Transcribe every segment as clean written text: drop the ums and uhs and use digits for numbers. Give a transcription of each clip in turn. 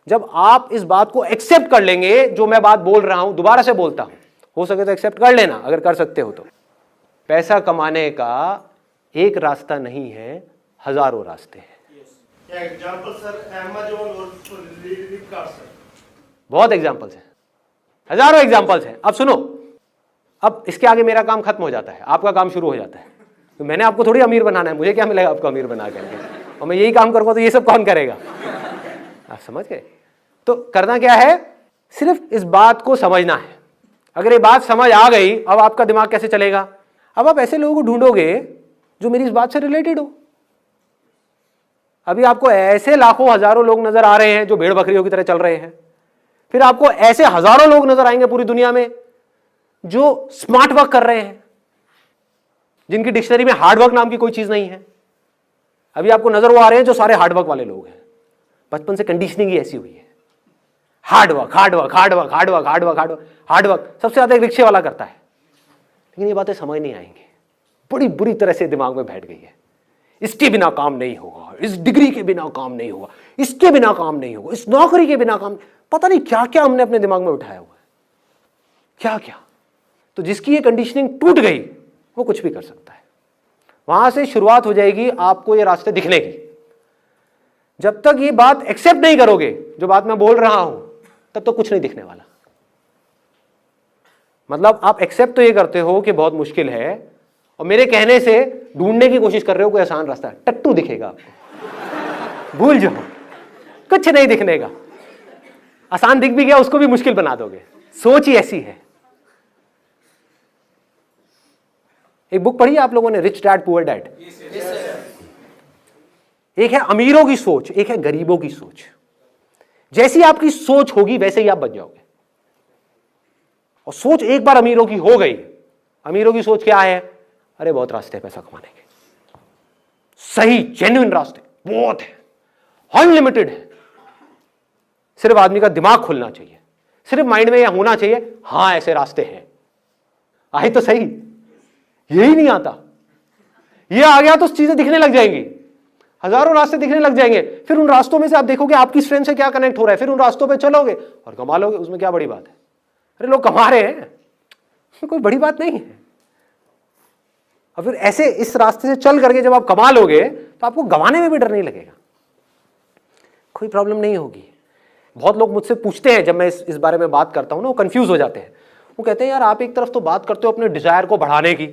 जब आप इस बात को एक्सेप्ट कर लेंगे, जो मैं बात बोल रहा हूं दोबारा से बोलता हूं, हो सके तो एक्सेप्ट कर लेना अगर कर सकते हो तो। पैसा कमाने का एक रास्ता नहीं है, हजारों रास्ते हैं। एग्जांपल सर, अमेज़न और फ्लिपकार्ट सर, बहुत एग्जांपल्स हैं, हजारों एग्जांपल्स हैं। अब सुनो, अब इसके आगे मेरा काम खत्म हो जाता है, आपका काम शुरू हो जाता है। तो मैंने आपको थोड़ी अमीर बनाना है, मुझे क्या मिलेगा आपको अमीर बना करके, और मैं यही काम करूंगा तो ये सब कौन करेगा? आप समझ गए? तो करना क्या है, सिर्फ इस बात को समझना है। अगर ये बात समझ आ गई, अब आपका दिमाग कैसे चलेगा? अब आप ऐसे लोगों को ढूंढोगे जो मेरी इस बात से रिलेटेड हो। अभी आपको ऐसे लाखों हजारों लोग नजर आ रहे हैं जो भेड़ बकरियों की तरह चल रहे हैं, फिर आपको ऐसे हजारों लोग नजर आएंगे पूरी दुनिया में जो स्मार्ट वर्क कर रहे हैं, जिनकी डिक्शनरी में हार्ड वर्क नाम की कोई चीज नहीं है। अभी आपको नजर वो आ रहे हैं जो सारे हार्ड वर्क वाले लोग हैं, बचपन से कंडीशनिंग ही ऐसी हुई है, hard work hard work hard work hard work hard work hard work hard work. सबसे ज्यादा एक रिक्शे वाला करता है, लेकिन ये बातें समझ नहीं आएंगी, बड़ी बुरी तरह से दिमाग में बैठ गई है। इसके बिना काम नहीं होगा, इस डिग्री के बिना काम नहीं होगा, इसके बिना काम नहीं होगा, इस नौकरी के बिना काम, पता नहीं क्या क्या हमने अपने दिमाग में उठाया हुआ है, क्या क्या। तो जिसकी ये कंडीशनिंग टूट गई वो कुछ भी कर सकता है। वहां से शुरुआत हो जाएगी आपको ये रास्ते दिखने की। जब तक ये बात एक्सेप्ट नहीं करोगे, जो बात मैं बोल रहा हूं, तब तो कुछ नहीं दिखने वाला। मतलब आप एक्सेप्ट तो ये करते हो कि बहुत मुश्किल है, और मेरे कहने से ढूंढने की कोशिश कर रहे हो कोई आसान रास्ता। टट्टू दिखेगा आपको, भूल जाओ, कुछ नहीं दिखने का। आसान दिख भी गया उसको भी मुश्किल बना दोगे, सोच ही ऐसी है। एक बुक पढ़ी है आप लोगों ने, रिच डैड पुअर डैड? एक है अमीरों की सोच, एक है गरीबों की सोच। जैसी आपकी सोच होगी वैसे ही आप बन जाओगे। और सोच एक बार अमीरों की हो गई, अमीरों की सोच क्या है? अरे बहुत रास्ते हैं पैसा कमाने के, सही जेन्युइन रास्ते बहुत है, अनलिमिटेड है। सिर्फ आदमी का दिमाग खुलना चाहिए, सिर्फ माइंड में यह होना चाहिए हां ऐसे रास्ते हैं। आए तो सही, यही नहीं आता, ये आ गया तो चीजें दिखने लग जाएंगी, हजारों रास्ते दिखने लग जाएंगे। फिर उन रास्तों में से आप देखोगे आपकी स्ट्रेंथ से क्या कनेक्ट हो रहा है, फिर उन रास्तों पे चलोगे और कमा लोगे। उसमें क्या बड़ी बात है? अरे लोग कमा रहे हैं, उसमें कोई बड़ी बात नहीं है। और फिर ऐसे इस रास्ते से चल करके जब आप कमा लोगे तो आपको गंवाने में भी डर नहीं लगेगा, कोई प्रॉब्लम नहीं होगी। बहुत लोग मुझसे पूछते हैं, जब मैं इस बारे में बात करता हूं ना, वो कंफ्यूज हो जाते हैं। वो कहते हैं यार आप एक तरफ तो बात करते हो अपने डिजायर को बढ़ाने की,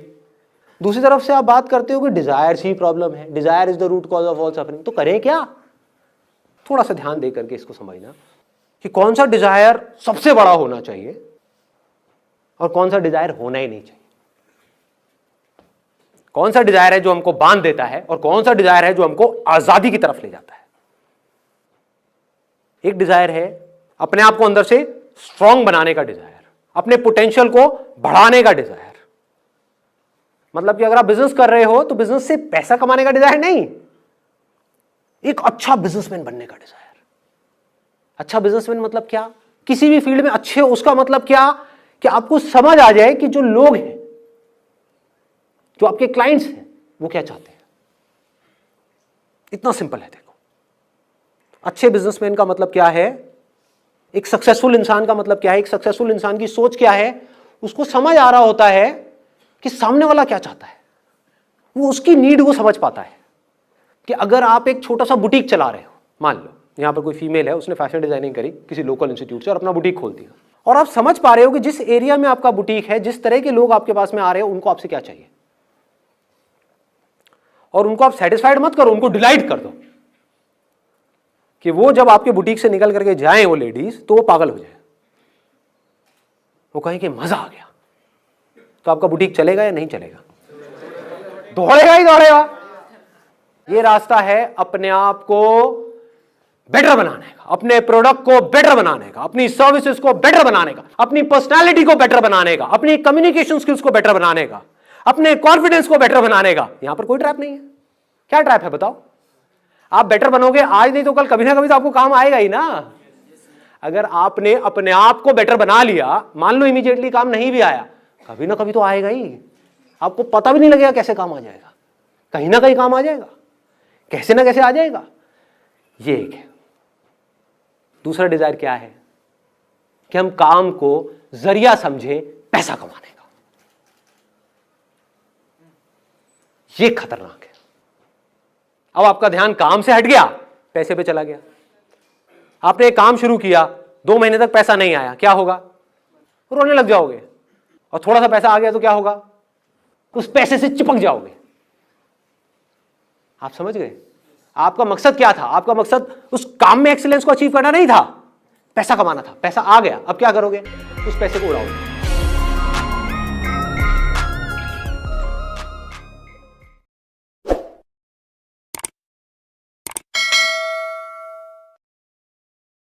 दूसरी तरफ से आप बात करते हो कि डिजायर ही प्रॉब्लम है, desire is the root cause of all suffering. तो करें क्या? थोड़ा सा ध्यान दे करके इसको समझना कि कौन सा डिजायर सबसे बड़ा होना चाहिए और कौन सा डिजायर होना ही नहीं चाहिए। कौन सा डिजायर है जो हमको बांध देता है और कौन सा डिजायर है जो हमको आजादी की तरफ ले जाता है। एक डिजायर है अपने आप को अंदर से स्ट्रांग बनाने का डिजायर, अपने पोटेंशियल को बढ़ाने का डिजायर। मतलब कि अगर आप बिजनेस कर रहे हो तो बिजनेस से पैसा कमाने का डिजायर नहीं, एक अच्छा बिजनेसमैन बनने का डिजायर। अच्छा बिजनेसमैन मतलब क्या? किसी भी फील्ड में अच्छे हो, उसका मतलब क्या कि आपको समझ आ जाए कि जो लोग हैं, जो आपके क्लाइंट्स हैं, वो क्या चाहते हैं। इतना सिंपल है। देखो, अच्छे बिजनेसमैन का मतलब क्या है, एक सक्सेसफुल इंसान का मतलब क्या है, एक सक्सेसफुल इंसान की सोच क्या है। उसको समझ आ रहा होता है कि सामने वाला क्या चाहता है, वो उसकी नीड को समझ पाता है। कि अगर आप एक छोटा सा बुटीक चला रहे हो, मान लो यहां पर कोई फीमेल है, उसने फैशन डिजाइनिंग करी किसी लोकल इंस्टीट्यूट से और अपना बुटीक खोल दिया, और आप समझ पा रहे हो कि जिस एरिया में आपका बुटीक है, जिस तरह के लोग आपके पास में आ रहे हो, उनको आपसे क्या चाहिए, और उनको आप सेटिस्फाइड मत करो, उनको डिलाइट कर दो कि वो जब आपके बुटीक से निकल करके जाएं वो लेडीज, तो वो पागल हो जाए, वो कहें कि मजा आ गया। तो आपका बुटीक चलेगा या नहीं चलेगा? दौड़ेगा ही दौड़ेगा। ये रास्ता है अपने आप को बेटर बनाने का, अपने प्रोडक्ट को बेटर बनाने का, अपनी सर्विसेज को बेटर बनाने का, अपनी पर्सनालिटी को बेटर बनाने का, अपनी कम्युनिकेशन स्किल्स को बेटर बनाने का, अपने कॉन्फिडेंस को बेटर बनाने का। यहां पर कोई ट्रैप नहीं है। क्या ट्रैप है बताओ? आप बेटर बनोगे आज नहीं तो कल, कभी ना कभी तो आपको काम आएगा ही ना। अगर आपने अपने आप को बेटर बना लिया, मान लो इमीडिएटली काम नहीं भी आया, कभी ना कभी तो आएगा ही। आपको पता भी नहीं लगेगा कैसे काम आ जाएगा, कहीं ना कहीं काम आ जाएगा, कैसे ना कैसे आ जाएगा। ये एक है। दूसरा डिजायर क्या है कि हम काम को जरिया समझे पैसा कमाने का। यह खतरनाक है। अब आपका ध्यान काम से हट गया, पैसे पे चला गया। आपने एक काम शुरू किया, 2 महीने तक पैसा नहीं आया, क्या होगा? रोने लग जाओगे। और थोड़ा सा पैसा आ गया तो क्या होगा? उस पैसे से चिपक जाओगे। आप समझ गए? आपका मकसद क्या था? आपका मकसद उस काम में एक्सीलेंस को अचीव करना नहीं था, पैसा कमाना था। पैसा आ गया, अब क्या करोगे? उस पैसे को उड़ाओगे।